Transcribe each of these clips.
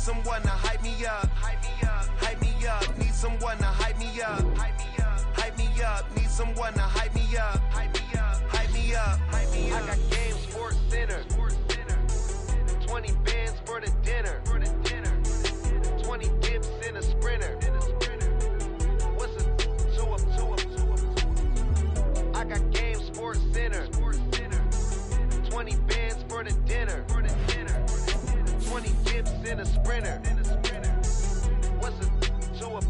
someone to hype me up. Hype me up. Hype me up. Need someone to hype me up. Hype me up. Hype me up. Need someone to hype me up. Hype me up. Hype me up. Hype me up. I got Game Sports Center. 20 bands for the dinner. 20 dips in a sprinter. What's a 2 up? I got Game Sports Center. 20 bands for the dinner. 20 dips in a sprinter. What's a 2 up?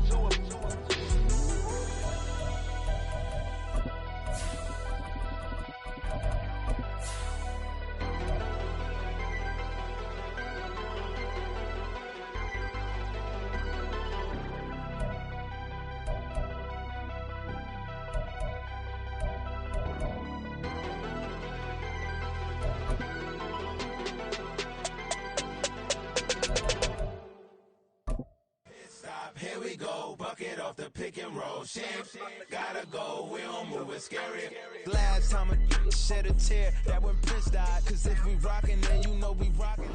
Here we go, bucket off the pick and roll. Champs, gotta go, we don't move it scary. Last time a shed a tear, that when Prince died. Cause if we rockin', then you know we rockin'.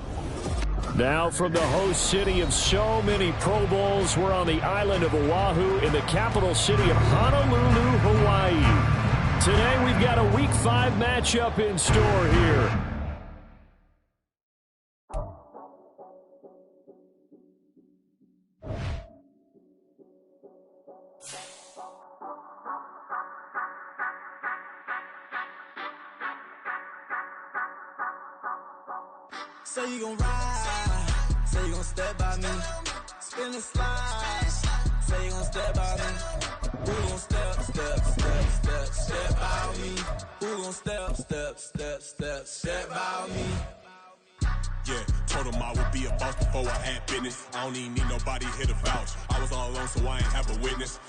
Now from the host city of so many Pro Bowls, we're on the island of Oahu in the capital city of Honolulu, Hawaii. Today we've got a Week 5 matchup in store here. Say you gon' ride, say you gon' step by me, spin and slide, say you gon' step by me, who gon' step by me, who gon' step by me. Yeah, told him I would be a boss before I had business. I don't even need nobody here to vouch. I was all alone, so I ain't have a witness.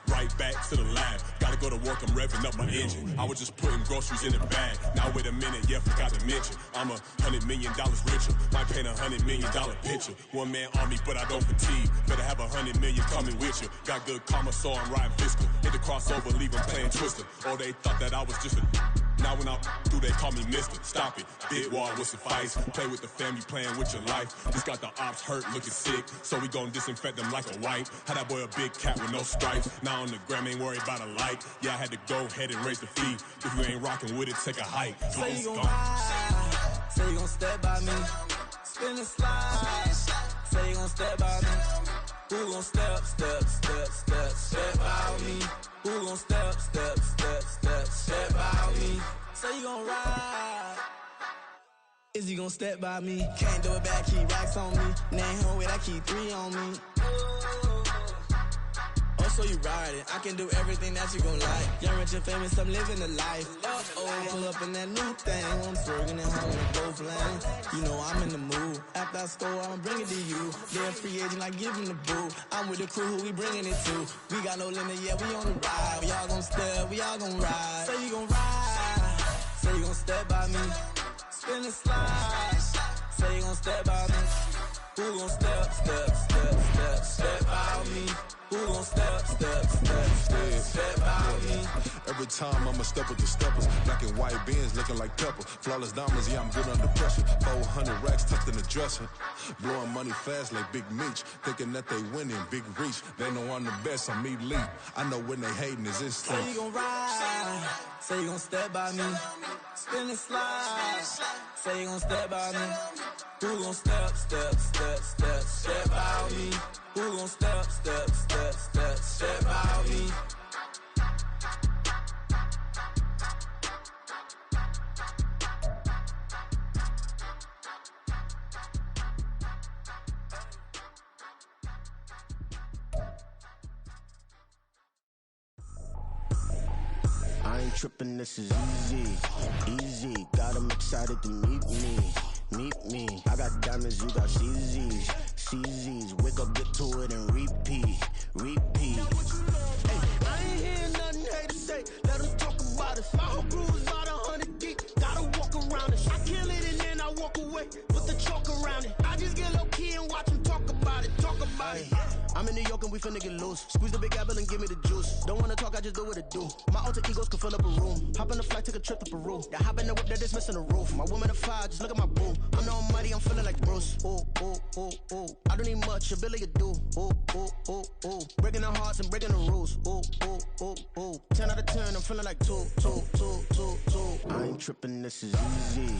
Right back to the lab. Gotta go to work, I'm revving up my engine. I was just putting groceries in the bag. Now wait a minute, yeah, forgot to mention. I'm $100 million richer. Might paint $100 million picture. One man army, but I don't fatigue. Better have 100 million coming with you. Got good karma, so I'm riding fiscal. Hit the crossover, leave them playing Twister. Oh, they thought that I was just a... Now when I do, they call me Mister. Stop it. Big wall with suffice. Play with the family, playing with your life. Just got the ops hurt, looking sick. So we gon' disinfect them like a wipe. Had that boy a big cat with no stripes. Now on the gram, ain't worried about a light. Yeah, I had to go ahead and raise the fee. If you ain't rocking with it, take a hike. Say you gon' ride, say you gon' step by me, spin and slide, say you gon' step by me, who gon' step by me, who gon' step by me, say you gon' ride, is he gon' step by me, can't do it back, keep racks on me, name home with I keep 3 on me. So you ride it, I can do everything that you gon' like. Young, rich, and famous, I'm living the life. Pull up in that new thing, I'm twerking at home with both lanes. You know I'm in the mood. After I score, I'ma bring it to you. They're a free agent, like give him the boo. I'm with the crew, who we bringing it to. We got no limit, yeah, we on the ride. We all gon' step, we all gon' ride. Say you gon' ride, say you gon' step by me. Spin and slide, say you gon' step by me. Who gon' step by me? Who gon' step by me? Every time I'ma step with the steppers. Black and white beans looking like pepper. Flawless diamonds, yeah, I'm good under pressure. 400 racks tucked in the dresser. Blowing money fast like Big Meech. Thinking that they winning, big reach. They know I'm the best, I'm elite. I know when they hating is instinct. Say you gon' ride, say you gon' step by me. Spin and slide, say you gon' step by me. Who gon' step by me? Who gon' step by me? I ain't trippin', this is easy. Got 'em excited to meet me. I got diamonds, you got CZs. Wake up, get to it, and repeat. Hey, I ain't hearing nothing haters say. Let them talk about it. My whole crew is about 100 deep. Gotta walk around it. I kill it and then I walk away. Put the chalk around it. I just get low key and watch them talk about it. I I'm in New York and we finna get loose. Squeeze the big apple and give me the juice. Don't wanna talk, I just do what it do. My alter egos can fill up a room. Hop on the flight, take a trip to Peru. That hop in the whip that is missing the roof. My woman a fire, just look at my boo. I'm the almighty, I'm feeling like Bruce. Ooh, ooh, ooh, ooh. I don't need much, ability to do. Ooh, ooh, ooh, ooh. Breaking the hearts and breaking the rules. Ooh, ooh, ooh, ooh. 10 out of 10, I'm feeling like 2. I ain't tripping, this is easy.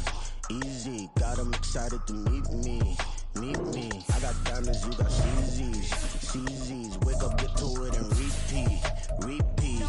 Easy, got 'em excited to meet me. Meet me. I got diamonds, you got CZs. CZs, wake up, get to it and repeat. Repeat.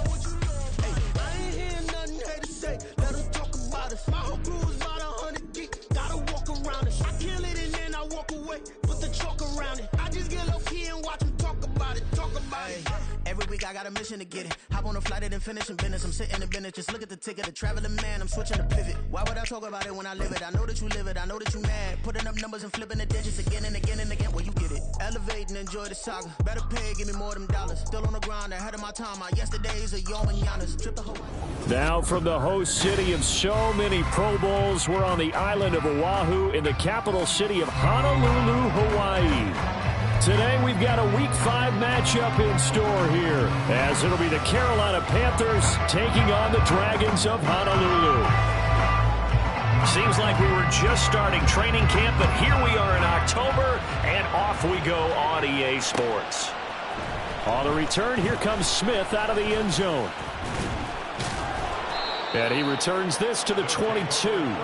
Hey, I ain't hearing nothing hate to say. Let us talk about us. My whole crew is about 100 deep. Gotta walk around it. I kill it and then I walk away. Put the chalk around it. I just get low key and watch them talk about it. Talk about it. Every week I got a mission to get it. Hop on a flight and then finish in business. I'm sitting in business. Just look at the ticket. The traveling man, I'm switching to pivot. Why would I talk about it when I live it? I know that you live it. I know that you mad. Putting up numbers and flipping the digits again and again and again. Well, you get it. Elevate and enjoy the saga. Better pay, give me more than dollars. Still on the grind, ahead of my time. My yesterdays are your mananas. Trip the whole. Now from the host city of so many Pro Bowls, we're on the island of Oahu in the capital city of Honolulu, Hawaii. Today we've got a Week 5 matchup in store here, as it'll be the Carolina Panthers taking on the Dragons of Honolulu. Seems like we were just starting training camp, but here we are in October, and off we go on EA Sports. On the return, here comes Smith out of the end zone. And he returns this to the 22.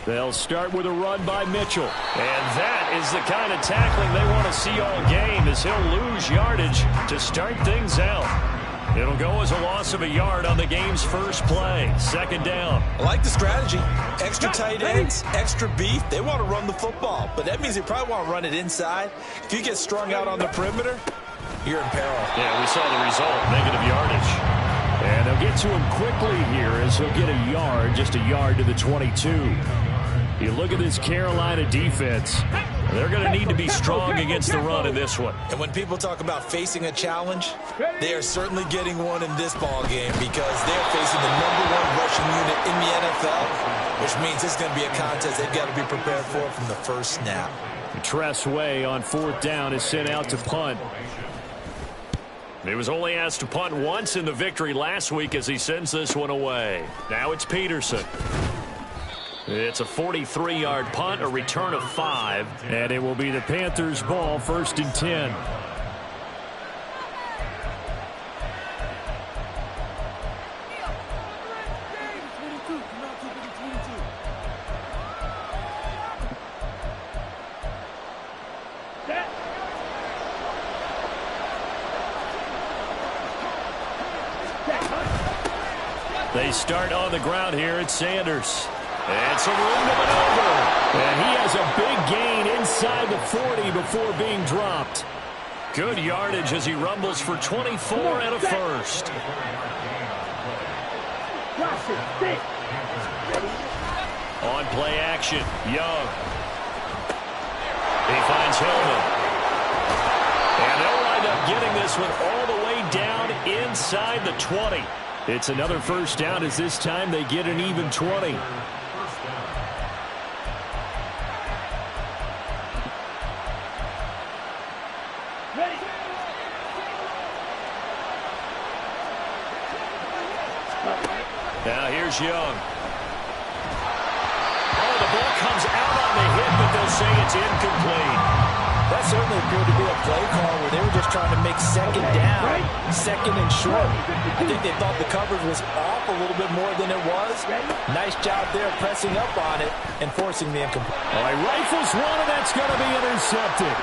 They'll start with a run by Mitchell. And that is the kind of tackling they want to see all game, as he'll lose yardage to start things out. It'll go as a loss of a yard on the game's first play. Second down. I like the strategy. Extra tight ends, extra beef. They want to run the football, but that means they probably want to run it inside. If you get strung out on the perimeter, you're in peril. Yeah, we saw the result, negative yardage. And they'll get to him quickly here as he'll get a yard, just a yard to the 22. You look at this Carolina defense, they're going to need to be strong against the run in this one. And when people talk about facing a challenge, they are certainly getting one in this ball game, because they're facing the #1 rushing unit in the NFL, which means it's going to be a contest they've got to be prepared for from the first snap. Tressway on 4th down is sent out to punt. He was only asked to punt once in the victory last week as he sends this one away. Now it's Peterson. It's a 43-yard punt, a return of 5, and it will be the Panthers' ball, 1st and 10. They start on the ground here at Sanders. And some room to maneuver. And he has a big gain inside the 40 before being dropped. Good yardage as he rumbles for 24 and a first. On play action, Young. He finds Hillman. And they'll wind up getting this one all the way down inside the 20. It's another first down, as this time they get an even 20. Now here's Young. Oh, the ball comes out on the hit, but they'll say it's incomplete. That certainly appeared to be a play call where they were just trying to make second down, second and short. I think they thought the coverage was off a little bit more than it was. Nice job there pressing up on it and forcing the incomplete. All right, rifles one, and that's going to be intercepted.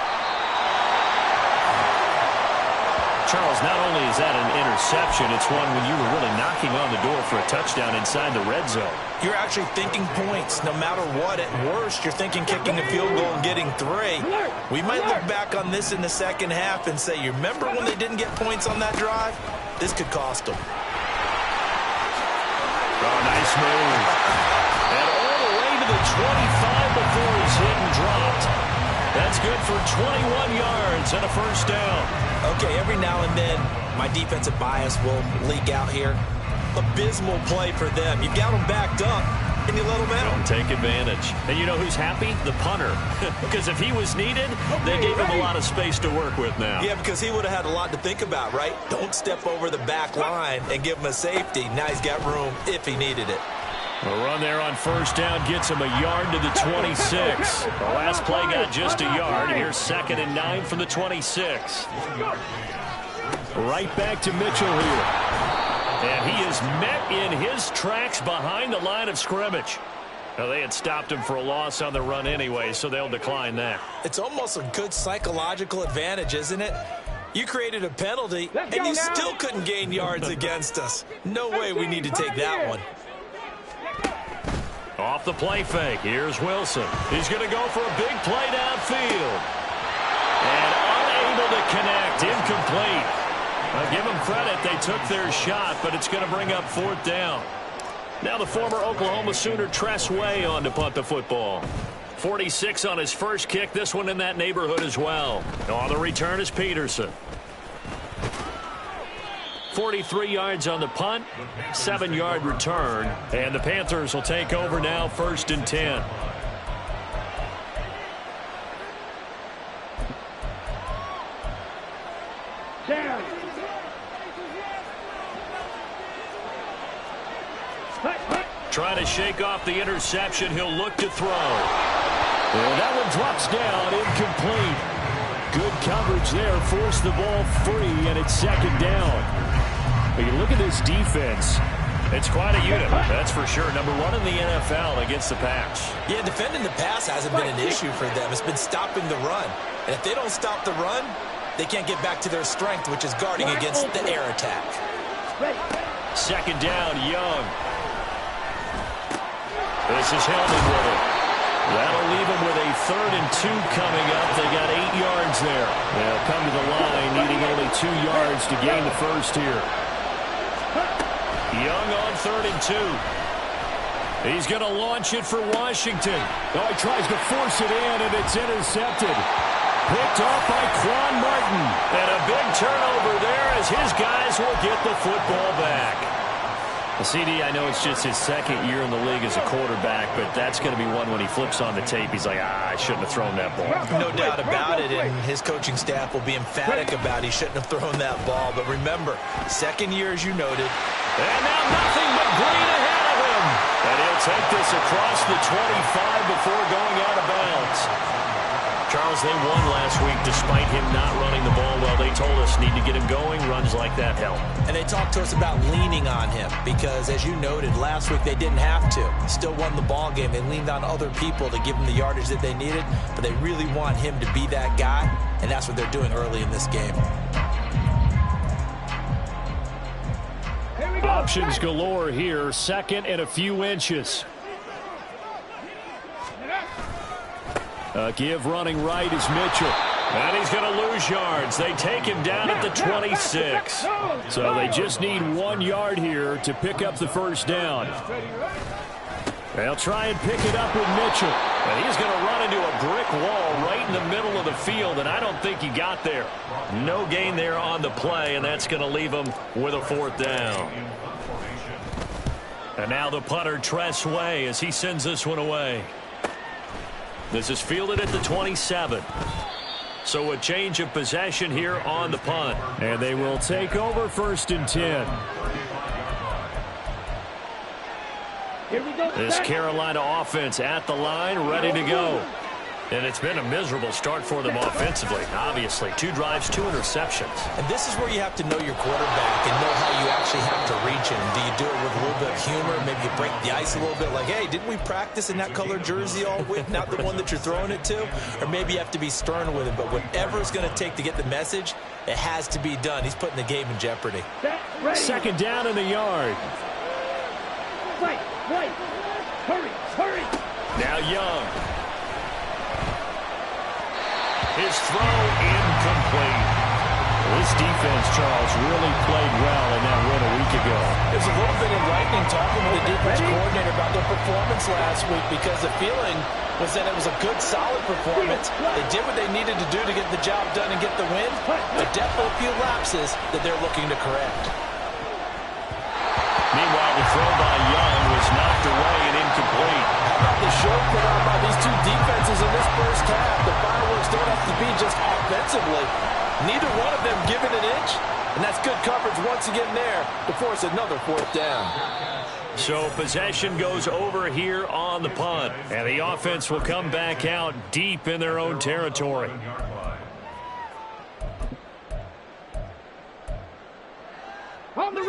Charles, not only is that an interception, it's one when you were really knocking on the door for a touchdown inside the red zone. You're actually thinking points no matter what. At worst, you're thinking kicking a field goal and getting 3. We might look back on this in the second half and say, you remember when they didn't get points on that drive? This could cost them. Oh, nice move. And all the way to the 25 before he's hit and dropped. That's good for 21 yards and a first down. Okay, every now and then, my defensive bias will leak out here. Abysmal play for them. You've got them backed up, and you let them out. Don't take advantage. And you know who's happy? The punter. Because if he was needed, they gave him a lot of space to work with now. Yeah, because he would have had a lot to think about, right? Don't step over the back line and give him a safety. Now he's got room if he needed it. A run there on first down gets him a yard to the 26. The last play got just a yard. Here's 2nd and 9 from the 26. Right back to Mitchell here. And he is met in his tracks behind the line of scrimmage. Now, they had stopped him for a loss on the run anyway, so they'll decline that. It's almost a good psychological advantage, isn't it? You created a penalty, and you still couldn't gain yards against us. No way we need to take that one. Off the play fake, here's Wilson. He's going to go for a big play downfield. And unable to connect, incomplete. I give them credit, they took their shot, but it's going to bring up 4th down. Now the former Oklahoma Sooner Tress Way on to punt the football. 46 on his first kick, this one in that neighborhood as well. On the return is Peterson. 43 yards on the punt, 7-yard return, and the Panthers will take over now, 1st and 10. Trying to shake off the interception, he'll look to throw. And that one drops down, incomplete. Good coverage there, forced the ball free, and it's 2nd down. But you look at this defense, it's quite a unit, that's for sure. Number 1 in the NFL against the pass. Yeah, defending the pass hasn't been an issue for them. It's been stopping the run. And if they don't stop the run, they can't get back to their strength, which is guarding against the air attack. 2nd down, Young. This is Hellman with it. That'll leave them with a 3rd and 2 coming up. They got 8 yards there. They'll come to the line, needing only 2 yards to gain the first here. Young on 3rd and 2. He's going to launch it for Washington. Oh, he tries to force it in, and it's intercepted. Picked off by Quan Martin. And a big turnover there as his guys will get the football back. CD, I know it's just his 2nd year in the league as a quarterback, but that's going to be one when he flips on the tape. He's like, I shouldn't have thrown that ball. No doubt about it, and his coaching staff will be emphatic about he shouldn't have thrown that ball. But remember, 2nd year, as you noted. And now nothing but green ahead of him. And he'll take this across the 25 before going out of bounds. Charles, they won last week despite him not running the ball well. They told us need to get him going. Runs like that help. And they talked to us about leaning on him because, as you noted, last week they didn't have to. Still won the ball game. They leaned on other people to give them the yardage that they needed, but they really want him to be that guy, and that's what they're doing early in this game. Options galore here. 2nd and a few inches. Give running right is Mitchell. And he's going to lose yards. They take him down at the 26. So they just need 1 yard here to pick up the first down. They'll try and pick it up with Mitchell. And he's going to run into a brick wall right in the middle of the field, and I don't think he got there. No gain there on the play, and that's going to leave him with a 4th down. And now the punter, Tress Way, as he sends this one away. This is fielded at the 27. So a change of possession here on the punt. And they will take over 1st and 10. This Carolina offense at the line, ready to go. And it's been a miserable start for them offensively, obviously. 2 drives, 2 interceptions. And this is where you have to know your quarterback and know how you actually have to reach him. Do you do it with a little bit of humor? Maybe you break the ice a little bit, like, hey, didn't we practice in that color jersey all week, not the one that you're throwing it to? Or maybe you have to be stern with him. But whatever it's going to take to get the message, it has to be done. He's putting the game in jeopardy. 2nd down in the yard. Right. Hurry. Now Young. His throw incomplete. This defense, Charles, really played well in that win a week ago. There's a little bit enlightening talking with the defense coordinator about their performance last week because the feeling was that it was a good, solid performance. They did what they needed to do to get the job done and get the win. But definitely a few lapses that they're looking to correct. Meanwhile, the throw by Young was knocked away and incomplete. How about the show put on by these two defenses in this first half? The fireworks don't have to be just offensively. Neither one of them giving an inch. And that's good coverage once again there to force another fourth down. So possession goes over here on the punt. And the offense will come back out deep in their own territory.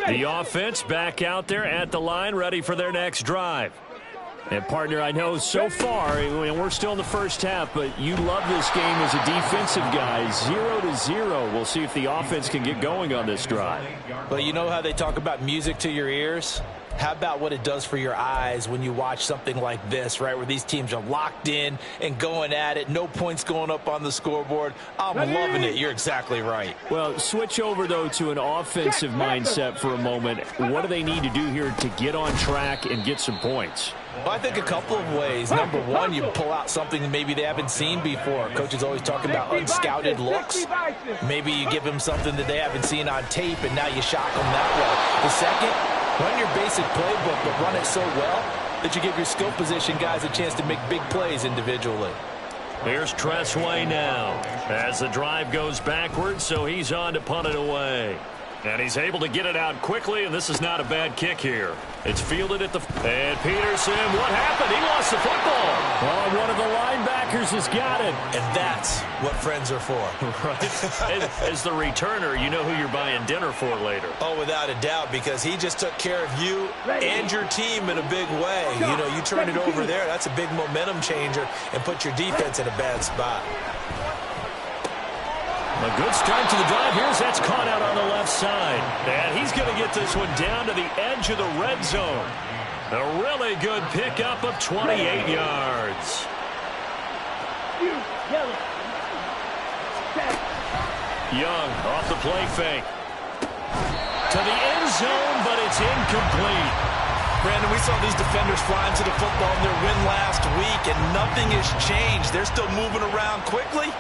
The offense back out there at the line, ready for their next drive. And, partner, I know so far, we're still in the first half, but you love this game as a defensive guy. 0-0. We'll see if the offense can get going on this drive. Well, you know how they talk about music to your ears? How about what it does for your eyes when you watch something like this, right, where these teams are locked in and going at it, no points going up on the scoreboard. I'm loving it. You're exactly right. Well, switch over, though, to an offensive mindset for a moment. What do they need to do here to get on track and get some points? Well, I think a couple of ways. Number one, you pull out something that maybe they haven't seen before. Coach is always talking about unscouted looks. Maybe you give them something that they haven't seen on tape, and now you shock them that way. The second, run your basic playbook, but run it so well that you give your skill position guys a chance to make big plays individually. Here's Tressway now as the drive goes backwards, so he's on to punt it away. And he's able to get it out quickly, and this is not a bad kick here. It's fielded at the... And Peterson, what happened? He lost the football. Oh, one of the linebackers has got it. And that's what friends are for. Right. As the returner, you know who you're buying dinner for later. Oh, without a doubt, because he just took care of you and your team in a big way. You know, you turn it over there, that's a big momentum changer and put your defense in a bad spot. A good start to the drive. Here's that's caught out on the left side. And he's going to get this one down to the edge of the red zone. A really good pickup of 28 yards. Young off the play fake. To the end zone, but it's incomplete. Brandon, we saw these defenders flying to the football in their win last week, and nothing has changed. They're still moving around quickly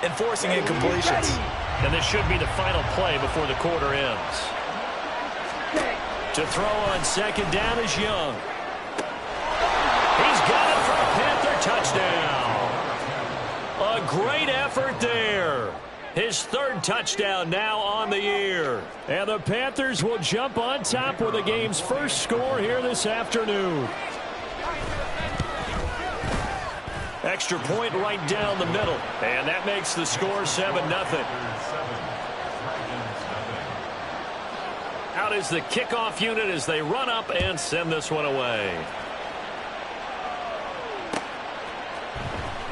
and forcing incompletions. And this should be the final play before the quarter ends. To throw on second down is Young. He's got it for a Panther touchdown. A great effort there. His third touchdown now on the year. And the Panthers will jump on top with the game's first score here this afternoon. Extra point right down the middle. And that makes the score 7-0. Out is the kickoff unit as they run up and send this one away.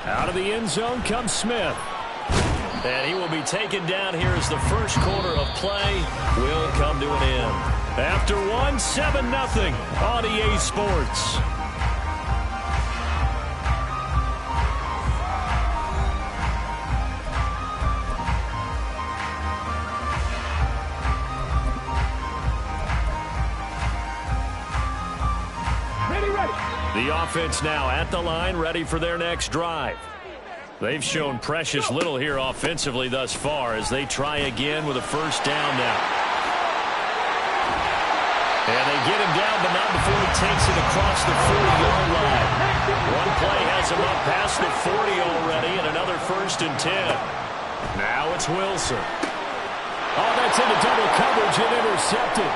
Out of the end zone comes Smith. And he will be taken down here as the first quarter of play will come to an end. After one, 7-0 on EA Sports. The offense now at the line, ready for their next drive. They've shown precious little here offensively thus far as they try again with a first down now. And they get him down, but not before he takes it across the 40-yard line. One play has him up past the 40 already, and another 1st and 10. Now it's Wilson. Oh, that's into double coverage and intercepted.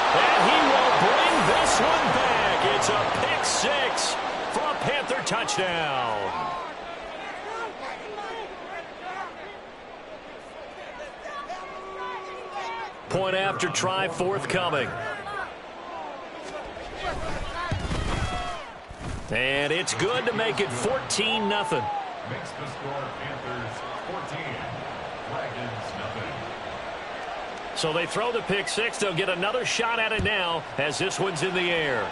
And he will bring this one back. It's a pick six for a Panther touchdown. Point after try forthcoming. And it's good to make it 14-0. Makes the score Panthers 14, Dragons nothing. So they throw the pick six. They'll get another shot at it now as this one's in the air.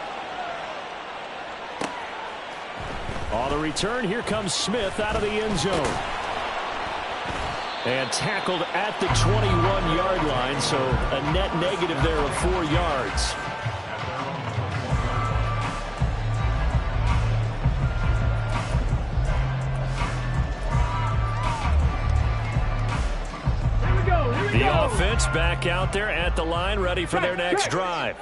On the return, here comes Smith out of the end zone. And tackled at the 21-yard line, so a net negative there of 4 yards. offense back out there at the line, ready for their next drive.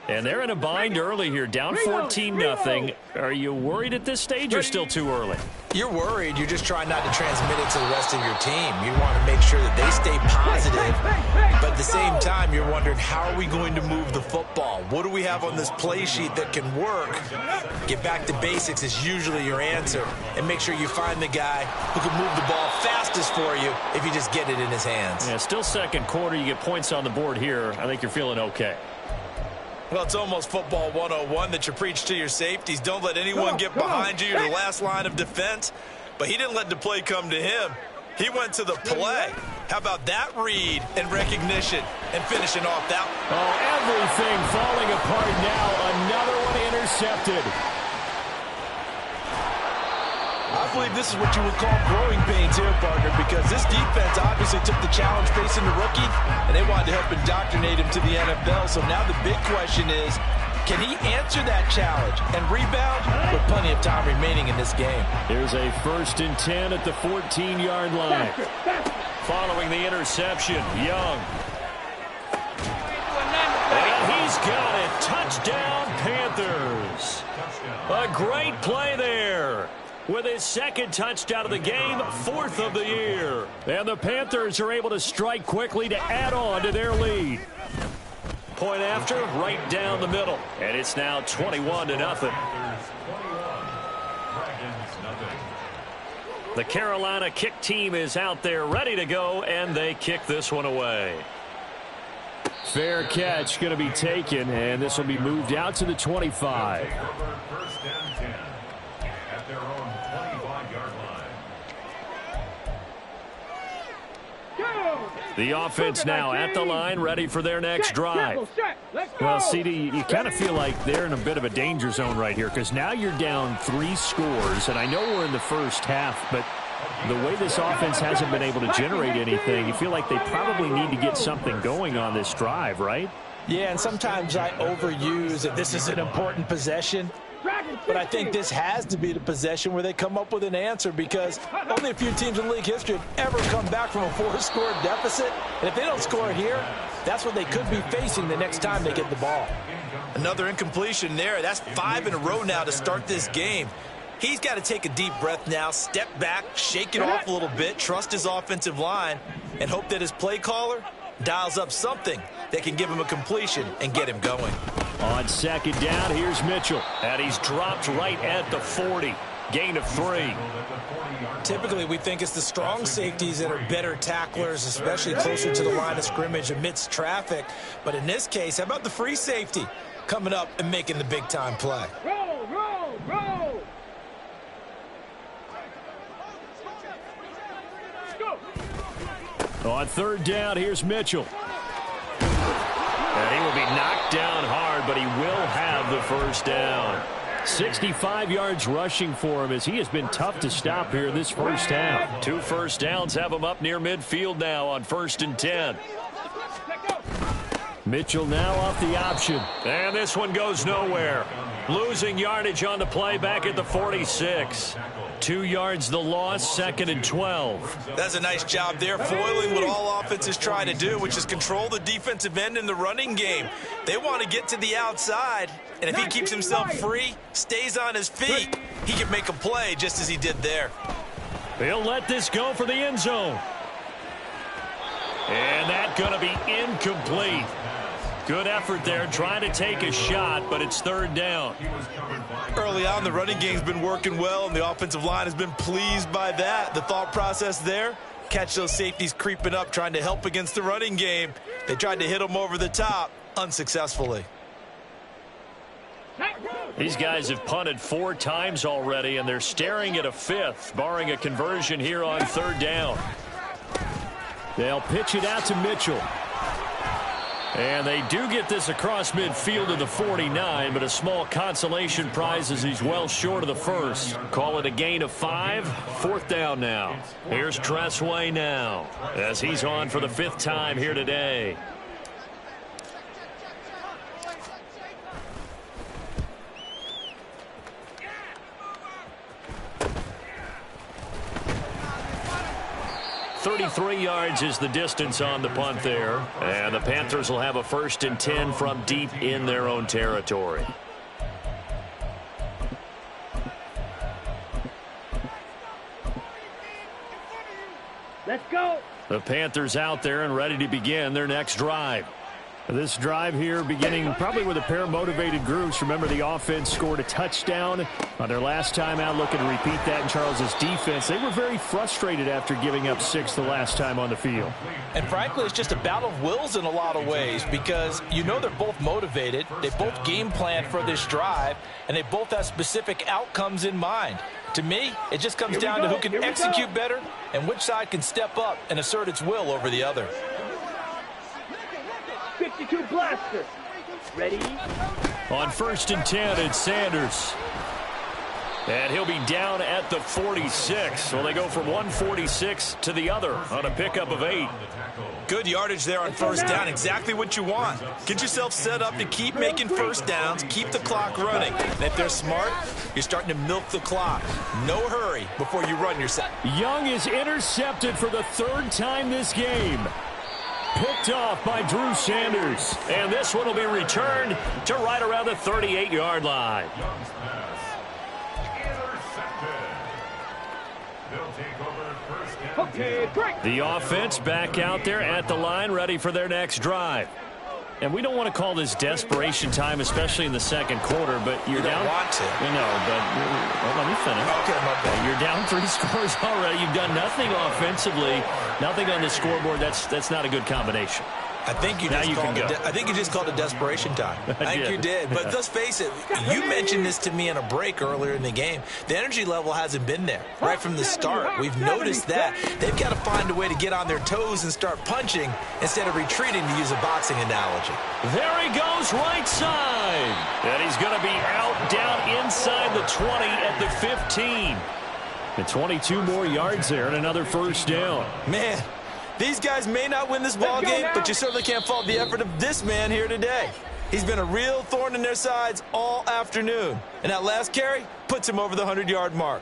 And they're in a bind early here, down 14-0. Are you worried at this stage or still too early? You're worried. You're just trying not to transmit it to the rest of your team. You want to make sure that they stay positive. But at the same time, you're wondering, how are we going to move the football? What do we have on this play sheet that can work? Get back to basics is usually your answer. And make sure you find the guy who can move the ball fastest for you if you just get it in his hands. Yeah, still second quarter. You get points on the board here. I think you're feeling okay. Well, it's almost football 101 that you preach to your safeties. Don't let anyone get behind you. You're the last line of defense. But he didn't let the play come to him. He went to the play. How about that read and recognition and finishing off that? Oh, everything falling apart now. Another one intercepted. I believe this is what you would call growing pains here, partner, because this defense obviously took the challenge facing the rookie, and they wanted to help indoctrinate him to the NFL. So now the big question is, can he answer that challenge and rebound with plenty of time remaining in this game? Here's a 1st and 10 at the 14-yard line. Following the interception, Young. And he's got it. Touchdown, Panthers. A great play there. With his 2nd touchdown of the game, 4th of the year. And the Panthers are able to strike quickly to add on to their lead. Point after, right down the middle. And it's now 21-0. The Carolina kick team is out there ready to go, and they kick this one away. Fair catch going to be taken, and this will be moved out to the 25. The offense now at the line, ready for their next drive. Well, CD, you kind of feel like they're in a bit of a danger zone right here because now you're down 3 scores, and I know we're in the first half, but the way this offense hasn't been able to generate anything, you feel like they probably need to get something going on this drive, right? Yeah, and sometimes I overuse that this is an important possession. But I think this has to be the possession where they come up with an answer because only a few teams in league history have ever come back from a 4-score deficit. And if they don't score here, that's what they could be facing the next time they get the ball. Another incompletion there. That's 5 in a row now to start this game. He's got to take a deep breath now, step back, shake it off a little bit, trust his offensive line, and hope that his play caller dials up something that can give him a completion and get him going. On 2nd down, here's Mitchell. And he's dropped right at the 40. Gain of 3. Typically, we think it's the strong safeties that are better tacklers, especially closer to the line of scrimmage amidst traffic. But in this case, how about the free safety coming up and making the big-time play? Roll, roll, roll. Go. On 3rd down, here's Mitchell. And he will be knocked down hard, but he will have the 1st down. 65 yards rushing for him as he has been tough to stop here in this first half. 2 first downs have him up near midfield now on 1st and 10. Mitchell now off the option. And this one goes nowhere. Losing yardage on the play back at the 46. 2 yards the loss, 2nd and 12. That's a nice job there, foiling what all offenses try to do, which is control the defensive end in the running game. They want to get to the outside, and if he keeps himself free, stays on his feet, he can make a play just as he did there. He'll let this go for the end zone. And that's going to be incomplete. Good effort there, trying to take a shot, but it's 3rd down. Early on, the running game's been working well, and the offensive line has been pleased by that. The thought process there, catch those safeties creeping up, trying to help against the running game. They tried to hit them over the top, unsuccessfully. These guys have punted 4 times already, and they're staring at a 5th, barring a conversion here on 3rd down. They'll pitch it out to Mitchell. And they do get this across midfield to the 49, but a small consolation prize as he's well short of the 1st. Call it a gain of 5. 4th down now. Here's Tressway now as he's on for the 5th time here today. 33 yards is the distance on the punt there. And the Panthers will have a 1st and 10 from deep in their own territory. Let's go. The Panthers out there and ready to begin their next drive. This drive here beginning probably with a pair of motivated groups. Remember, the offense scored a touchdown on their last time out, looking to repeat that in Charles's defense. They were very frustrated after giving up 6 the last time on the field. And frankly, it's just a battle of wills in a lot of ways because you know they're both motivated. They both game plan for this drive, and they both have specific outcomes in mind. To me, it just comes down to who can execute better and which side can step up and assert its will over the other. 52 blaster. Ready? On 1st and 10, it's Sanders. And he'll be down at the 46. So they go from 146 to the other on a pickup of 8. Good yardage there on 1st down. Exactly what you want. Get yourself set up to keep making 1st downs, keep the clock running. And if they're smart, you're starting to milk the clock. No hurry before you run your set. Young is intercepted for the 3rd time this game. Picked off by Drew Sanders. And this one will be returned to right around the 38-yard line. Young's pass intercepted. They'll take over 1st and 10. The offense back out there at the line, ready for their next drive. And we don't want to call this desperation time, especially in the 2nd quarter, but you're down. You don't want to. No, but let me finish. Okay, my bad. You're down 3 scores already. You've done nothing offensively, nothing on the scoreboard. That's not a good combination. I think you just called it desperation time. I think you did. But let's face it, you mentioned this to me in a break earlier in the game. The energy level hasn't been there right from the start. We've noticed that. They've got to find a way to get on their toes and start punching instead of retreating, to use a boxing analogy. There he goes, right side. And he's going to be out down inside the 20 at the 15. And 22 more yards there and another 1st down. Man, these guys may not win this ball game, but you certainly can't fault the effort of this man here today. He's been a real thorn in their sides all afternoon. And that last carry puts him over the 100-yard mark.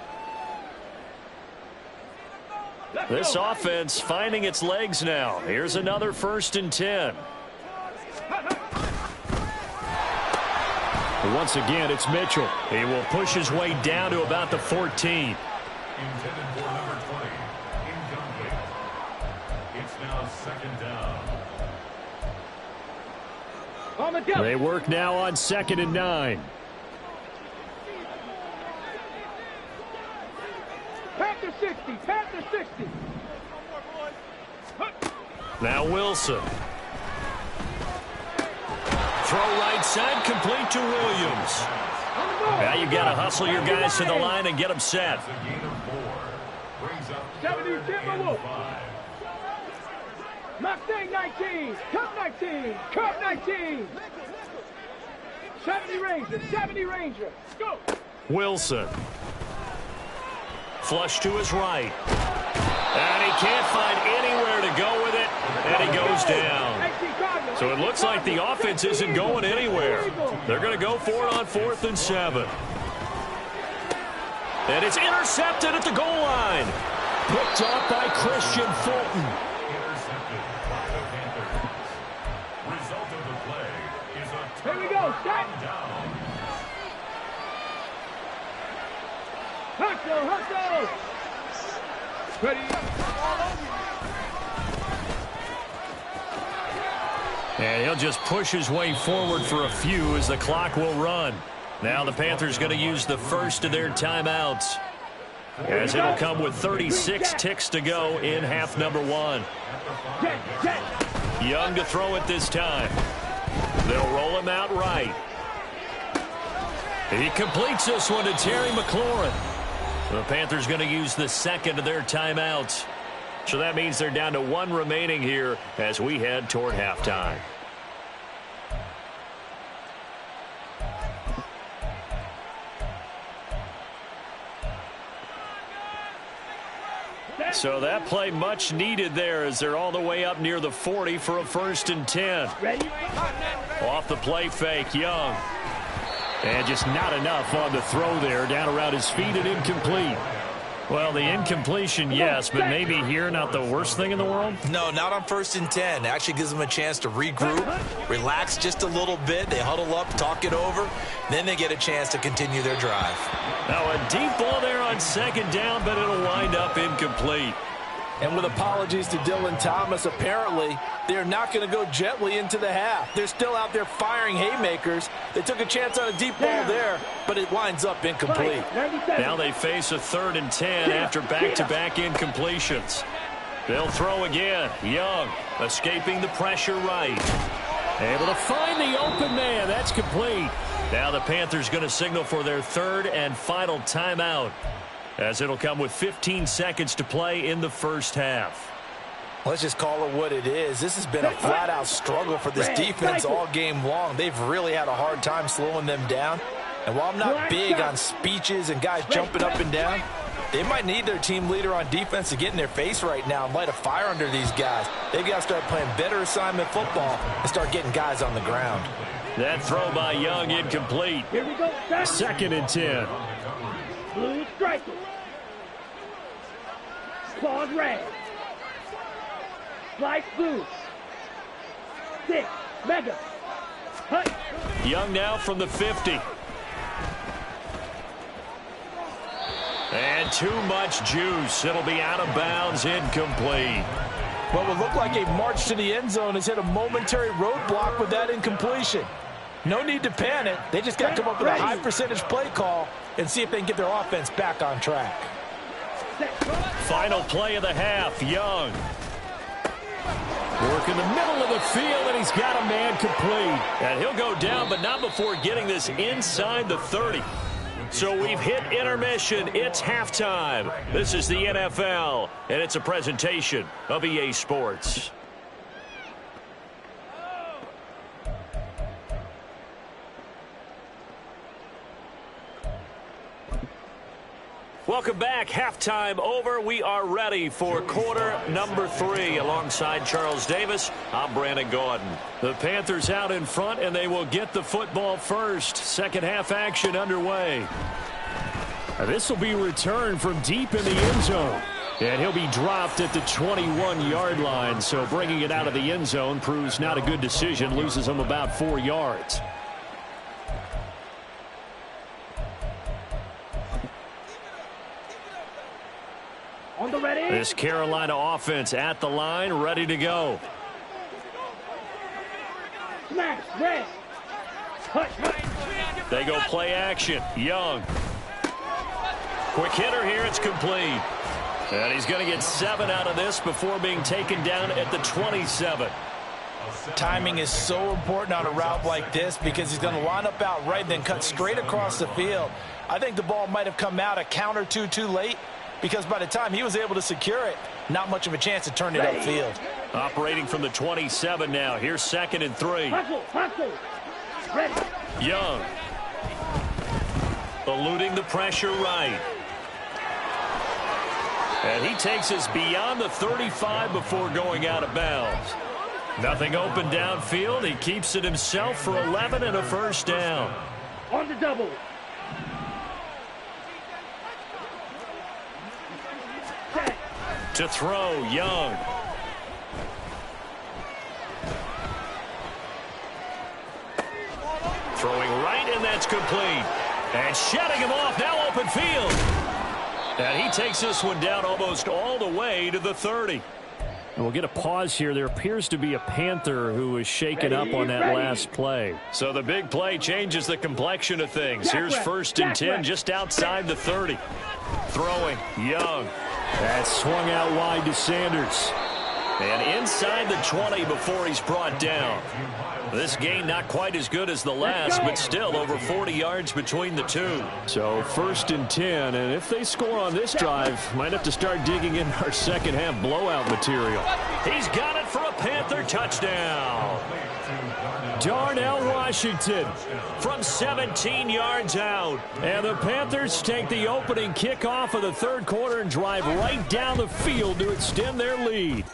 This offense finding its legs now. Here's another 1st and 10. Once again, it's Mitchell. He will push his way down to about the 14. Intended for number 20. Incomplete. It's now 2nd down. They work now on 2nd and 9. Panther 60. Panther 60. Now Wilson. Throw right side, complete to Williams. Now you've got to hustle your guys to the line and get them set. 70 Timberwolf. Mustang 19. Cup 19. Cup 19. 70 Ranger. 70 Ranger. Go. Wilson. Flush to his right. And he can't find anywhere to go with it. And he goes down. So it looks like the offense isn't going anywhere. They're going to go for it on 4th and 7. And it's intercepted at the goal line. Picked off by Christian Fulton. Intercepted by the Panthers. Result of the play is a Here we go. Stop. down. Hustle, hustle. Ready. And he'll just push his way forward for a few as the clock will run. Now the Panthers going to use the first of their timeouts, as it'll come with 36 ticks to go in half number 1. Young to throw it this time. They'll roll him out right. He completes this one to Terry McLaurin. The Panthers going to use the second of their timeouts. So that means they're down to 1 remaining here as we head toward halftime. So that play much needed there as they're all the way up near the 40 for a 1st and 10. Off the play fake, Young. And just not enough on the throw there, down around his feet and incomplete. Well, the incompletion, yes, but maybe here not the worst thing in the world? No, not on 1st and 10. It actually gives them a chance to regroup, relax just a little bit. They huddle up, talk it over. Then they get a chance to continue their drive. Now a deep ball there on 2nd down, but it'll wind up incomplete. And with apologies to Dylan Thomas, apparently they're not going to go gently into the half. They're still out there firing haymakers. They took a chance on a deep ball there, but it winds up incomplete. Now they face a 3rd and 10 after back-to-back incompletions. They'll throw again. Young escaping the pressure right. Able to find the open man. That's complete. Now the Panthers going to signal for their 3rd and final timeout, as it'll come with 15 seconds to play in the first half. Let's just call it what it is. This has been a flat-out struggle for this defense all game long. They've really had a hard time slowing them down. And while I'm not big on speeches and guys jumping up and down, they might need their team leader on defense to get in their face right now and light a fire under these guys. They've got to start playing better assignment football and start getting guys on the ground. That throw by Young incomplete. Here we go. 2nd and 10. Blue striker. Claws red. Slice blue. 6. Mega. Hut. Young now from the 50. And too much juice. It'll be out of bounds, incomplete. What would look like a march to the end zone has hit a momentary roadblock with that incompletion. No need to panic. They just got to come up with a high percentage play call and see if they can get their offense back on track. Final play of the half, Young. Work in the middle of the field, and he's got a man complete. And he'll go down, but not before getting this inside the 30. So we've hit intermission. It's halftime. This is the NFL, and it's a presentation of EA Sports. Welcome back. Halftime over. We are ready for quarter number 3. Alongside Charles Davis, I'm Brandon Gordon. The Panthers out in front, and they will get the football first. Second half action underway. This will be returned from deep in the end zone. And he'll be dropped at the 21-yard line. So bringing it out of the end zone proves not a good decision. Loses him about 4 yards. On the ready. This Carolina offense at the line, ready to go. Smash, red. Hut. They go play action. Young. Quick hitter here. It's complete. And he's going to get 7 out of this before being taken down at the 27. Timing is so important on a route like this because he's going to line up out right, then cut straight across the field. I think the ball might have come out a count or two too late, because by the time he was able to secure it, not much of a chance to turn it upfield. Operating from the 27 now. Here's 2nd and 3. Hustle. Ready. Young. Eluding the pressure right. And he takes us beyond the 35 before going out of bounds. Nothing open downfield. He keeps it himself for 11 and a first down. On the double. To throw, Young. Throwing right, and that's complete. And shutting him off, now open field. And he takes this one down almost all the way to the 30. And we'll get a pause here. There appears to be a Panther who is shaken up on that last play. So the big play changes the complexion of things. Here's 1st and 10 just outside the 30. Throwing, Young. That swung out wide to Sanders. And inside the 20 before he's brought down. This gain not quite as good as the last, but still over 40 yards between the two. So 1st and 10, and if they score on this drive, might have to start digging in our second half blowout material. He's got it for a Panther touchdown. Darnell Washington from 17 yards out. And the Panthers take the opening kickoff of the 3rd quarter and drive right down the field to extend their lead.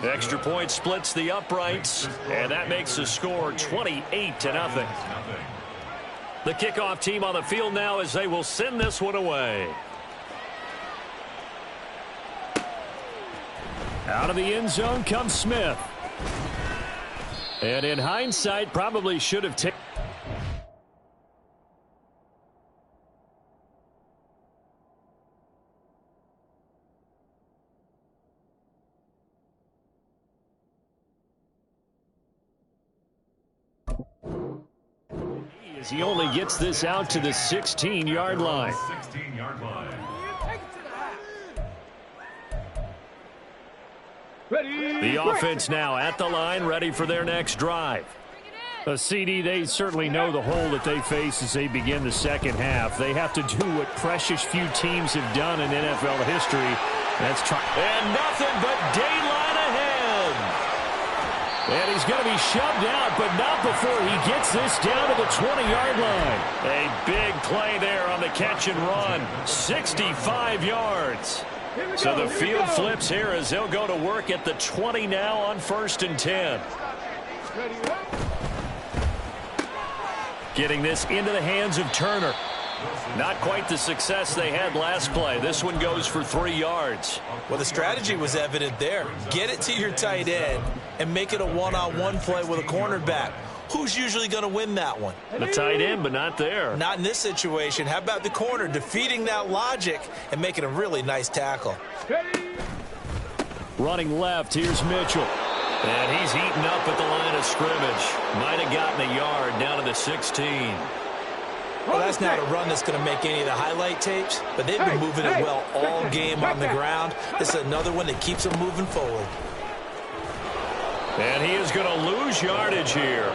Extra point splits the uprights, and that makes the score 28-0. The kickoff team on the field now as they will send this one away. Out of the end zone comes Smith. And in hindsight, probably should have taken. He only gets this out to the 16-yard line. 16-yard line. The offense now at the line, ready for their next drive. A CD, they certainly know the hole that they face as they begin the second half. They have to do what precious few teams have done in NFL history. That's try. And nothing but daylight ahead. And he's going to be shoved out, but not before he gets this down to the 20-yard line. A big play there on the catch and run. 65 yards. So the field flips here as they'll go to work at the 20 now on 1st and 10. Getting this into the hands of Turner. Not quite the success they had last play. This one goes for 3 yards. Well, the strategy was evident there. Get it to your tight end and make it a one-on-one play with a cornerback. Who's usually going to win that one? The tight end, but not there. Not in this situation. How about the corner defeating that logic and making a really nice tackle? Running left, here's Mitchell. And he's eaten up at the line of scrimmage. Might have gotten a yard down to the 16. Well, that's not a run that's going to make any of the highlight tapes, but they've been moving it well all game on the ground. This is another one that keeps them moving forward. And he is going to lose yardage here.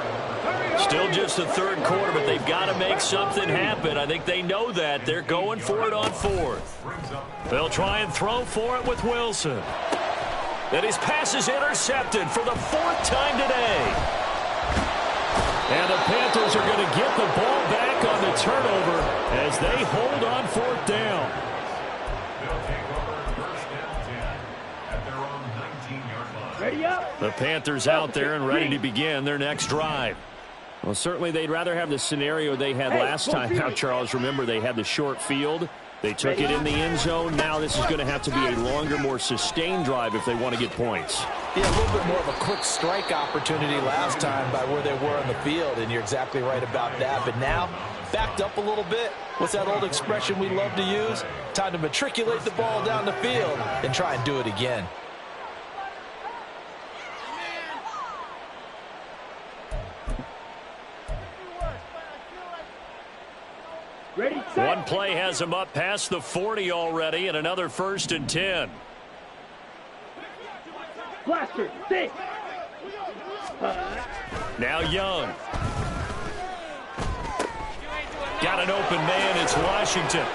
Still just the third quarter, but they've got to make something happen. I think they know that. They're going for it on 4th. They'll try and throw for it with Wilson. And his pass is intercepted for the 4th time today. And the Panthers are going to get the ball back on the turnover as they hold on 4th down. They'll take over 1st and 10 at their own 19-yard line. Ready up. The Panthers out there and ready to begin their next drive. Well, certainly they'd rather have the scenario they had last time. Now, Charles, remember they had the short field. They took it in the end zone. Now this is going to have to be a longer, more sustained drive if they want to get points. Yeah, a little bit more of a quick strike opportunity last time by where they were on the field, and you're exactly right about that. But now, backed up a little bit. What's that old expression we love to use? Time to matriculate the ball down the field and try and do it again. Ready, One play has him up past the 40 already, and another 1st and 10. Blaster, 6. Now Young. Got an open man. It's Washington.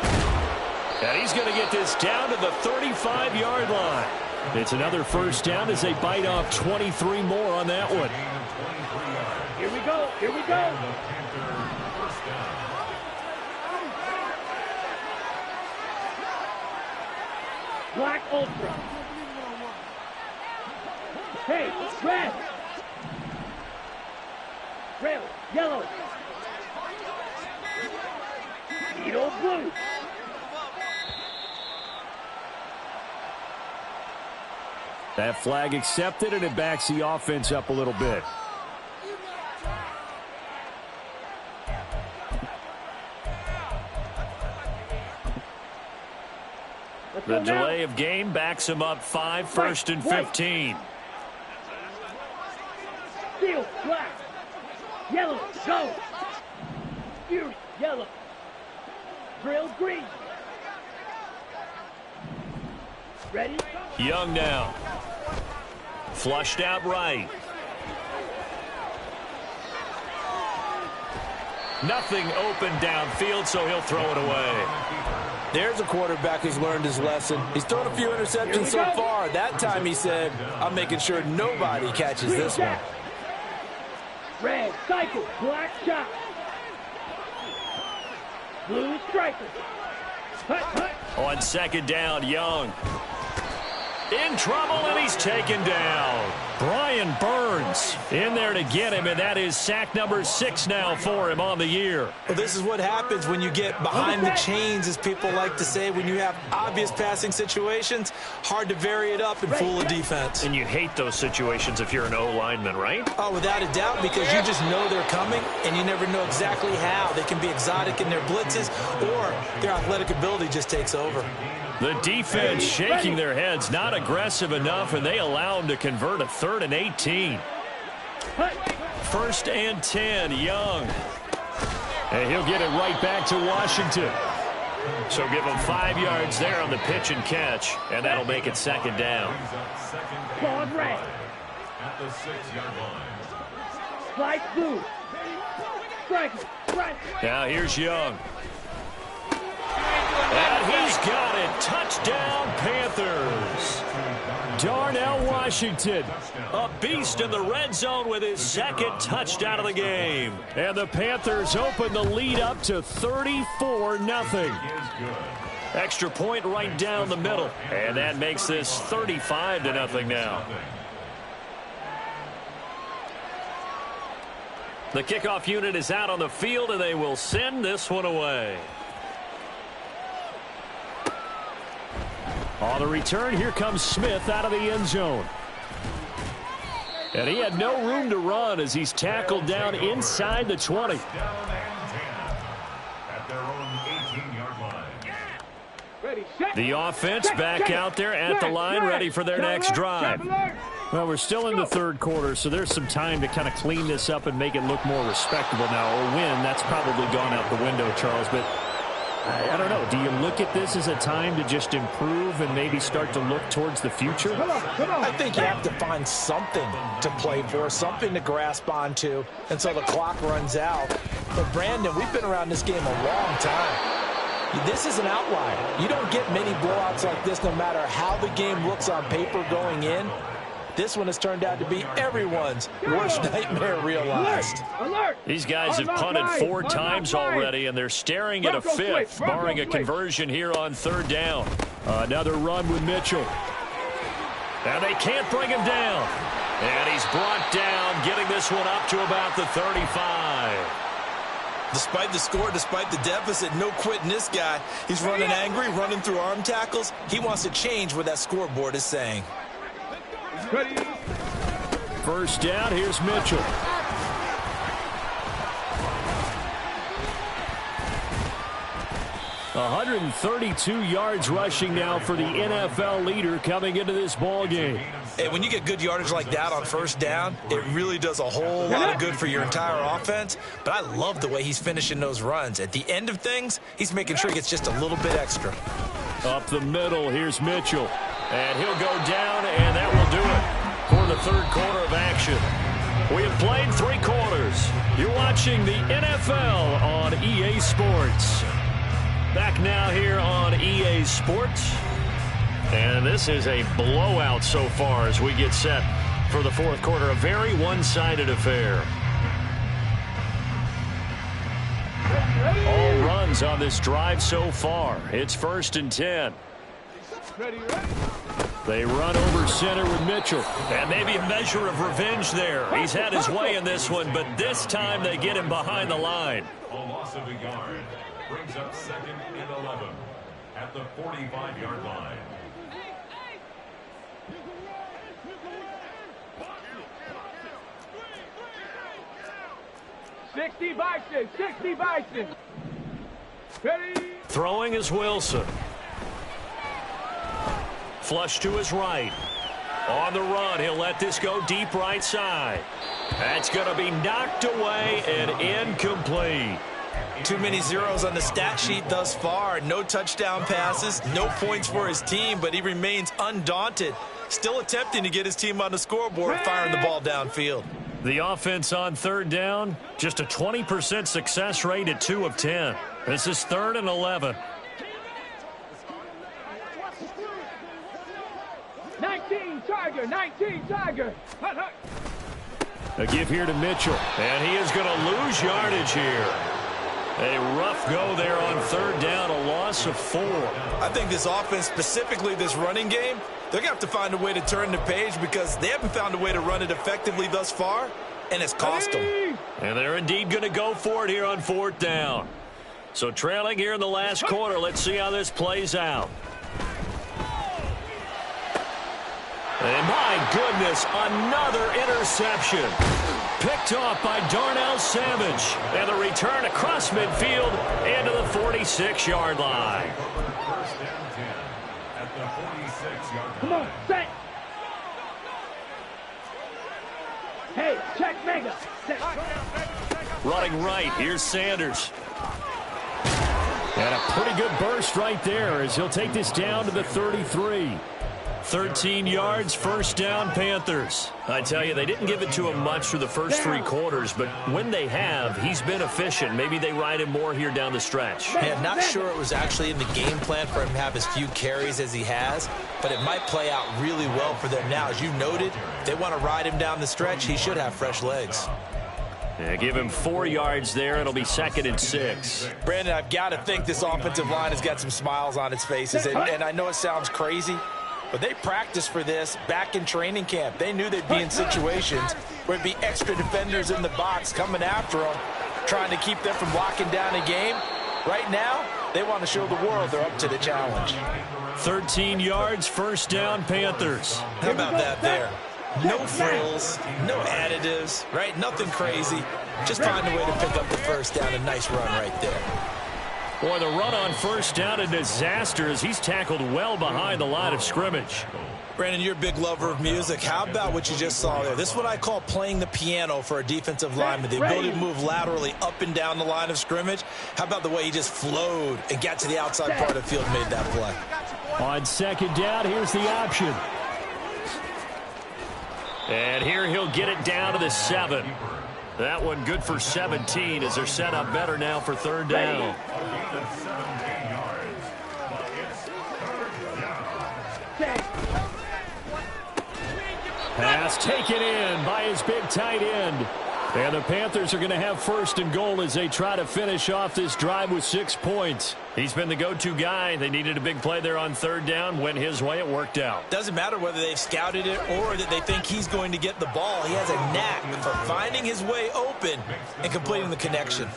And he's going to get this down to the 35-yard line. It's another 1st down as they bite off 23 more on that one. Here we go. Here we go. Black Ultra. Hey, red. Red, yellow. Needle blue. That flag accepted, and it backs the offense up a little bit. The delay of game backs him up 5, 1st and 15. Steel, black. Yellow, go. Fury, yellow. Grill, green. Ready? Young now. Flushed out right. Nothing open downfield, so he'll throw it away. There's a quarterback who's learned his lesson. He's thrown a few interceptions so far. That time he said, I'm making sure nobody catches this one. Red, cycle, black shot. Blue striker. Hut, hut. On 2nd down, Young. in trouble, and he's taken down. Brian Burns in there to get him, and that is sack number 6 now for him on the year. Well, this is what happens when you get behind the chains, as people like to say. When you have obvious passing situations, hard to vary it up and fool a defense. And you hate those situations if you're an O-lineman, right? Oh, without a doubt, because you just know they're coming, and you never know exactly how. They can be exotic in their blitzes, or their athletic ability just takes over. The defense shaking their heads, not aggressive enough, and they allow him to convert a 3rd and 18. 1st and 10, Young. And he'll get it right back to Washington. So give him 5 yards there on the pitch and catch, and that'll make it 2nd down. At the 6-yard line. Strike blue. Strike. Now here's Young. And he's got it. Touchdown, Panthers. Darnell Washington, a beast in the red zone with his 2nd touchdown of the game. And the Panthers open the lead up to 34-0. Extra point right down the middle. And that makes this 35-0 now. The kickoff unit is out on the field, and they will send this one away. On the return, here comes Smith out of the end zone. And he had no room to run as he's tackled down inside the 20. At their own 18-yard line. The offense back out there at the line, ready for their next drive. Well, we're still in the 3rd quarter, so there's some time to kind of clean this up and make it look more respectable now. Or win, that's probably gone out the window, Charles, but I don't know. Do you look at this as a time to just improve and maybe start to look towards the future? I think you have to find something to play for, something to grasp onto until the clock runs out. But, Brandon, we've been around this game a long time. This is an outlier. You don't get many blowouts like this no matter how the game looks on paper going in. This one has turned out to be everyone's worst nightmare realized. These guys have punted 4 times already, and they're staring at a 5th, barring a conversion here on 3rd down. Another run with Mitchell. And they can't bring him down. And he's brought down, getting this one up to about the 35. Despite the score, despite the deficit, no quitting this guy. He's running angry, running through arm tackles. He wants to change what that scoreboard is saying. 1st down, here's Mitchell. 132 yards rushing now for the NFL leader coming into this ball game. And when you get good yardage like that on 1st down, it really does a whole lot of good for your entire offense. But I love the way he's finishing those runs. At the end of things, he's making sure he gets just a little bit extra. Up the middle, here's Mitchell. And he'll go down, and that will do it for the 3rd quarter of action. We have played 3 quarters. You're watching the NFL on EA Sports. Back now here on EA Sports. And this is a blowout so far as we get set for the 4th quarter. A very one-sided affair. All runs on this drive so far. It's 1st and 10. They run over center with Mitchell. And maybe a measure of revenge there. He's had his way in this one, but this time they get him behind the line. A loss of a yard brings up 2nd and 11 at the 45-yard line. $60 Bison. Ready? Throwing is Wilson. Flush to his right. On the run, he'll let this go deep right side. That's going to be knocked away and incomplete. Too many zeros on the stat sheet thus far. No touchdown passes, no points for his team, but he remains undaunted. Still attempting to get his team on the scoreboard, firing the ball downfield. The offense on 3rd down, just a 20% success rate at 2 of 10. This is 3rd and 11. 19 Tiger. A give here to Mitchell, and he is going to lose yardage here. A rough go there on third down, a loss of 4. I think this offense, specifically this running game, they're going to have to find a way to turn the page because they haven't found a way to run it effectively thus far, and it's cost them. And they're indeed going to go for it here on fourth down. So trailing here in the last quarter, let's see how this plays out. And my goodness, another interception. Picked off by Darnell Savage. And the return across midfield into the 46-yard line. First down 10 at the 46-yard line. Come on, set. Hey, check mega. Set. Running right, here's Sanders. And a pretty good burst right there as he'll take this down to the 33. 13 yards, first down, Panthers. I tell you, they didn't give it to him much through the first 3 quarters, but when they have, he's been efficient. Maybe they ride him more here down the stretch. Yeah, I'm not sure it was actually in the game plan for him to have as few carries as he has, but it might play out really well for them now. As you noted, if they want to ride him down the stretch, he should have fresh legs. Yeah, give him 4 yards there. It'll be 2nd and 6. Brandon, I've got to think this offensive line has got some smiles on its faces, and I know it sounds crazy, but they practiced for this back in training camp. They knew they'd be in situations where it'd be extra defenders in the box coming after them, trying to keep them from locking down a game. Right now, they want to show the world they're up to the challenge. 13 yards, first down, Panthers. How about that there? No frills, no additives, right? Nothing crazy. Just find a way to pick up the first down. A nice run right there. Boy, the run on first down, a disaster as he's tackled well behind the line of scrimmage. Brandon, you're a big lover of music. How about what you just saw there? This is what I call playing the piano for a defensive lineman. The ability to move laterally up and down the line of scrimmage. How about the way he just flowed and got to the outside part of the field and made that play? On second down, here's the option. And here he'll get it down to the 7. That one good for 17 as they're set up better now for third down. Pass taken in by his big tight end. And the Panthers are going to have first and goal as they try to finish off this drive with 6 points. He's been the go-to guy. They needed a big play there on third down. Went his way. It worked out. Doesn't matter whether they've scouted it or that they think he's going to get the ball. He has a knack for finding his way open and completing the connection.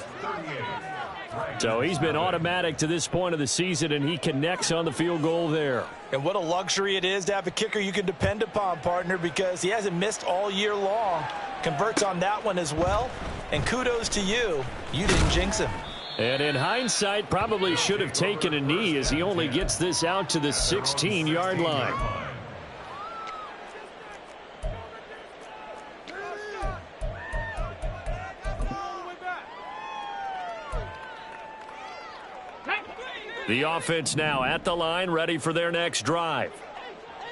So he's been automatic to this point of the season, and he connects on the field goal there. And what a luxury it is to have a kicker you can depend upon, partner, because he hasn't missed all year long. Converts on that one as well. And kudos to you. You didn't jinx him. And in hindsight, probably should have taken a knee as he only gets this out to the 16-yard line. The offense now at the line, ready for their next drive.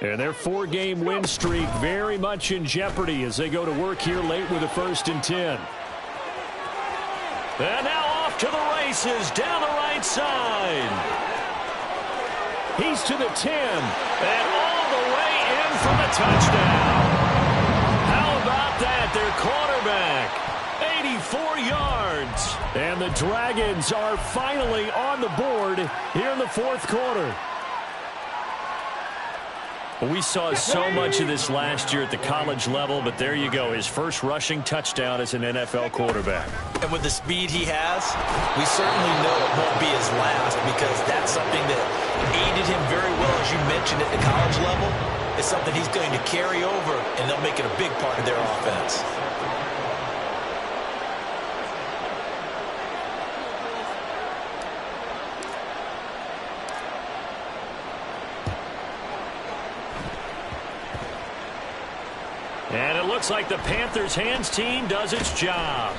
And their 4-game win streak very much in jeopardy as they go to work here late with a 1st and 10. And now off to the races down the right side. He's to the 10 and all the way in for the touchdown. How about that? Their quarterback, 84 yards. And the Dragons are finally on the board here in the 4th quarter. We saw so much of this last year at the college level, but there you go. His first rushing touchdown as an NFL quarterback. And with the speed he has, we certainly know it won't be his last because that's something that aided him very well, as you mentioned, at the college level. It's something he's going to carry over, and they'll make it a big part of their offense. And it looks like the Panthers hands team does its job.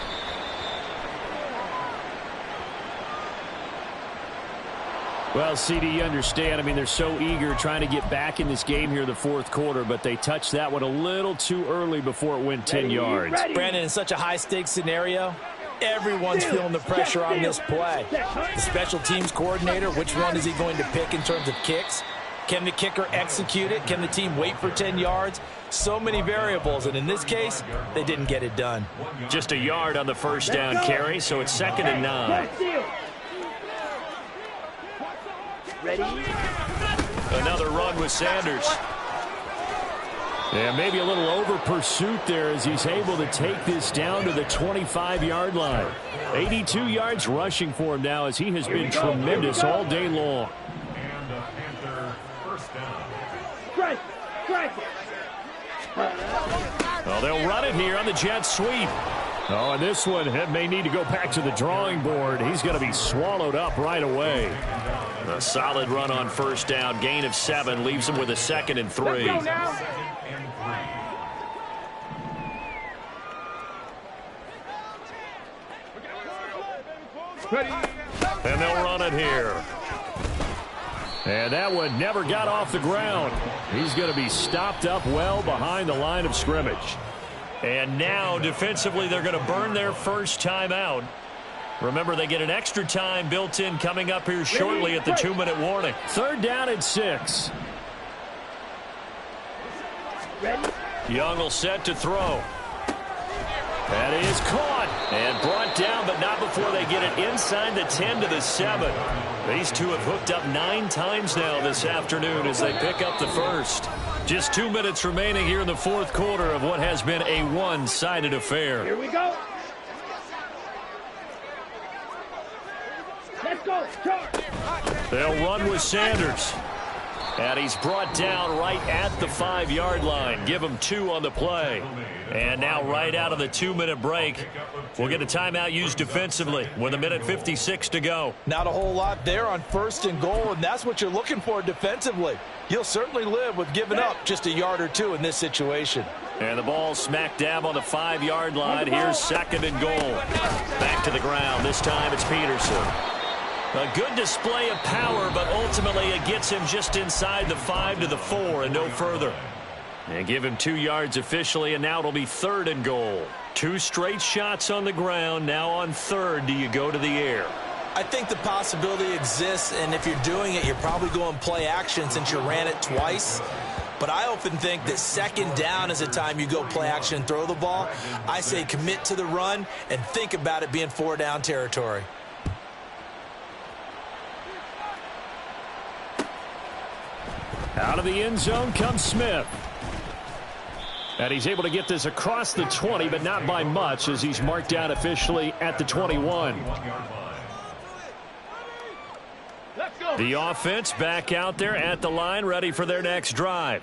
Well, CD, you understand. I mean, they're so eager trying to get back in this game here in the 4th quarter, but they touched that one a little too early before it went 10 yards. Brandon, in such a high-stakes scenario, everyone's feeling the pressure on this play. The special teams coordinator, which one is he going to pick in terms of kicks? Can the kicker execute it? Can the team wait for 10 yards? So many variables, and in this case, they didn't get it done. Just a yard on the first down carry, so it's 2nd and 9. Ready? Another run with Sanders. Yeah, maybe a little over pursuit there as he's able to take this down to the 25-yard line. 82 yards rushing for him now as he has been tremendous all day long. And a Panther first down. Strike! Strike! Well, they'll run it here on the jet sweep. Oh, and this one may need to go back to the drawing board. He's going to be swallowed up right away. A solid run on first down. Gain of 7 leaves him with a 2nd and 3. Let's go now. And they'll run it here. And that one never got off the ground. He's going to be stopped up well behind the line of scrimmage. And now, defensively, they're going to burn their first timeout. Remember, they get an extra time built in coming up here shortly at the 2-minute warning. 3rd down and 6. Young will set to throw. That is caught and brought down, but not before they get it inside the 10 to the 7. These two have hooked up 9 times now this afternoon as they pick up the first. Just 2 minutes remaining here in the 4th quarter of what has been a one-sided affair. Here we go. Let's go. Charge. They'll run with Sanders. And he's brought down right at the 5-yard line. Give him 2 on the play. And now right out of the 2-minute break, we'll get a timeout used defensively with 1:56 to go. Not a whole lot there on 1st and goal, and that's what you're looking for defensively. You'll certainly live with giving up just a yard or 2 in this situation. And the ball smack dab on the 5-yard line. Here's 2nd and goal. Back to the ground. This time it's Peterson. A good display of power, but ultimately it gets him just inside the 5 to the 4 and no further. And give him 2 yards officially, and now it'll be 3rd and goal. 2 straight shots on the ground. Now on 3rd, do you go to the air? I think the possibility exists, and if you're doing it, you're probably going play action since you ran it twice. But I often think that 2nd down is a time you go play action and throw the ball. I say commit to the run and think about it being 4-down territory. Out of the end zone comes Smith. And he's able to get this across the 20, but not by much as he's marked down officially at the 21. The offense back out there at the line, ready for their next drive.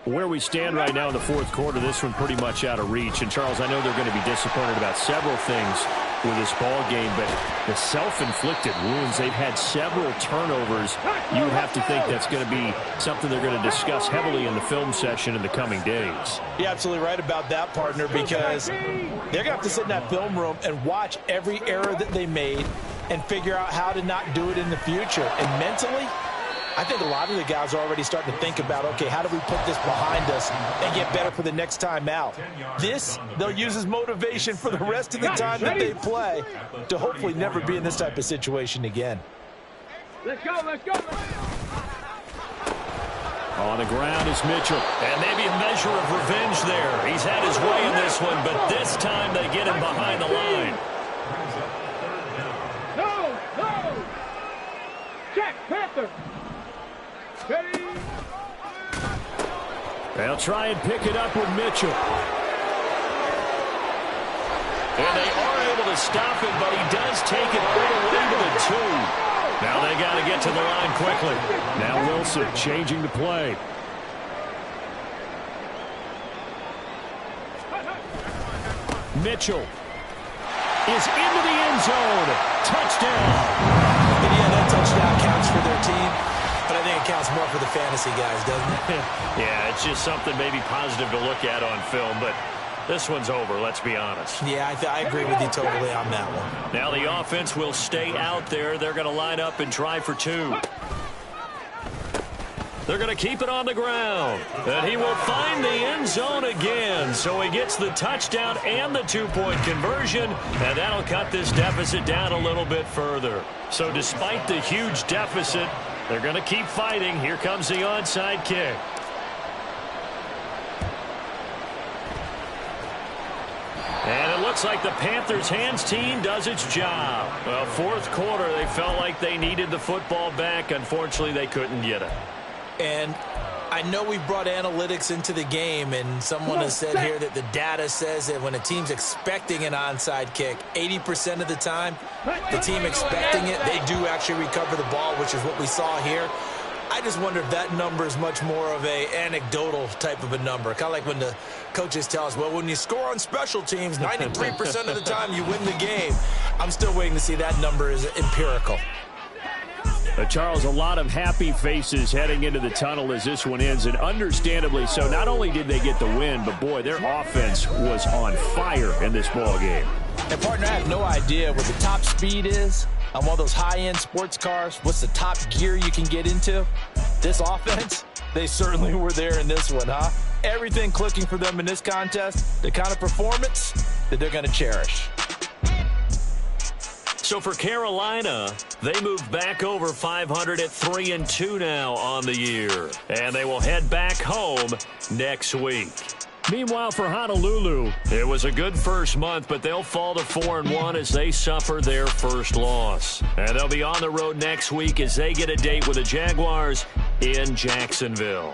Where we stand right now in the 4th quarter, this one pretty much out of reach. And, Charles, I know they're going to be disappointed about several things with this ball game, but the self-inflicted wounds, they've had several turnovers. You would have to think that's going to be something they're going to discuss heavily in the film session in the coming days. You're absolutely right about that, partner, because they're going to have to sit in that film room and watch every error that they made and figure out how to not do it in the future. And mentally, I think a lot of the guys are already starting to think about, okay, how do we put this behind us and get better for the next time out? This, they'll use as motivation for the rest of the time that they play to hopefully never be in this type of situation again. Let's go, let's go. On the ground is Mitchell. And maybe a measure of revenge there. He's had his way in this one, but this time they get him behind the line. No, no. Check, Panther. They'll try and pick it up with Mitchell. And they are able to stop it, but he does take it all the way to the 2. Now they got to get to the line quickly. Now Wilson changing the play. Mitchell is into the end zone. Touchdown. And yeah, that touchdown counts for their team. But I think it counts more for the fantasy guys, doesn't it? Yeah, it's just something maybe positive to look at on film, but this one's over, let's be honest. Yeah, I agree with you totally on that one. Now the offense will stay out there. They're going to line up and try for 2. They're going to keep it on the ground. And he will find the end zone again. So he gets the touchdown and the 2-point conversion. And that'll cut this deficit down a little bit further. So despite the huge deficit, They're going to keep fighting. Here comes the onside kick. And it looks like the Panthers hands team does its job. Well, fourth quarter, they felt like they needed the football back. Unfortunately, they couldn't get it. And I know we've brought analytics into the game, and someone has said here that the data says that when a team's expecting an onside kick, 80% of the time, the team expecting it, they do actually recover the ball, which is what we saw here. I just wonder if that number is much more of a anecdotal type of a number. Kind of like when the coaches tell us, well, when you score on special teams, 93% of the time you win the game. I'm still waiting to see that number is empirical. Charles, a lot of happy faces heading into the tunnel as this one ends, and understandably so. Not only did they get the win, but, boy, their offense was on fire in this ball game. And, partner, I have no idea what the top speed is on one of those high-end sports cars. What's the top gear you can get into? This offense, they certainly were there in this one, huh? Everything clicking for them in this contest, the kind of performance that they're going to cherish. So for Carolina, they moved back over 500 at 3-2 now on the year. And they will head back home next week. Meanwhile, for Honolulu, it was a good first month, but they'll fall to 4-1 as they suffer their first loss. And they'll be on the road next week as they get a date with the Jaguars in Jacksonville.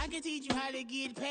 can teach you how to get paid.